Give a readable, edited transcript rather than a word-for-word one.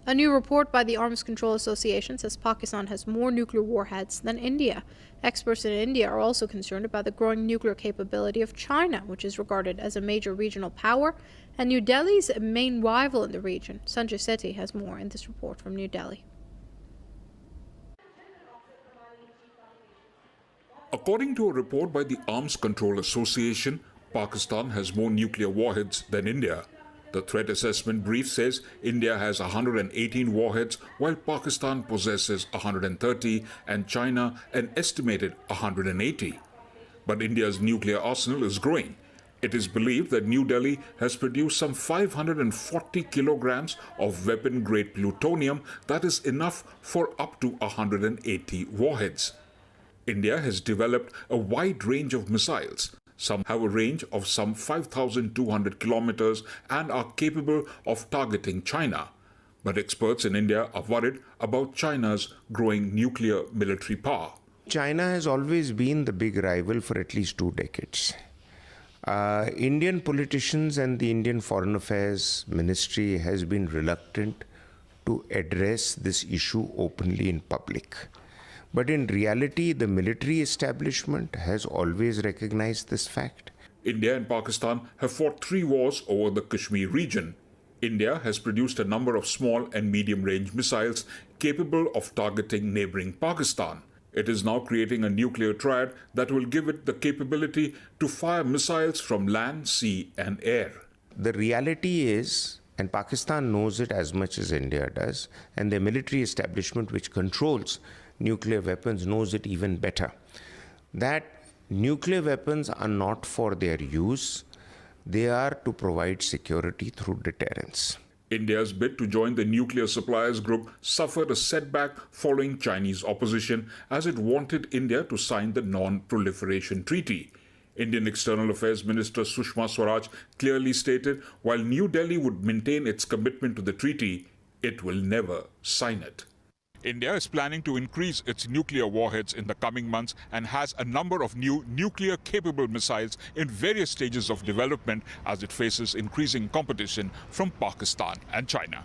A new report by the Arms Control Association says Pakistan has more nuclear warheads than India. Experts in India are also concerned about the growing nuclear capability of China, which is regarded as a major regional power and New Delhi's main rival in the region. Sanjay Sethi has more in this report from New Delhi. According to a report by the Arms Control Association, Pakistan has more nuclear warheads than India. The threat assessment brief says India has 118 warheads, while Pakistan possesses 130 and China an estimated 180. But India's nuclear arsenal is growing. It is believed that New Delhi has produced some 540 kilograms of weapon-grade plutonium that is enough for up to 180 warheads. India has developed a wide range of missiles. Some have a range of some 5,200 kilometers and are capable of targeting China. But experts in India are worried about China's growing nuclear military power. China has always been the big rival for at least 2 decades. Indian politicians and the Indian Foreign Affairs Ministry has been reluctant to address this issue openly in public. But in reality, the military establishment has always recognized this fact. India and Pakistan have fought 3 wars over the Kashmir region. India has produced a number of small and medium-range missiles capable of targeting neighboring Pakistan. It is now creating a nuclear triad that will give it the capability to fire missiles from land, sea, and air. The reality is, and Pakistan knows it as much as India does, and the military establishment which controls nuclear weapons knows it even better, that nuclear weapons are not for their use, they are to provide security through deterrence. India's bid to join the nuclear suppliers group suffered a setback following Chinese opposition as it wanted India to sign the Non-Proliferation Treaty. Indian External Affairs Minister Sushma Swaraj clearly stated while New Delhi would maintain its commitment to the treaty, it will never sign it. India is planning to increase its nuclear warheads in the coming months and has a number of new nuclear-capable missiles in various stages of development as it faces increasing competition from Pakistan and China.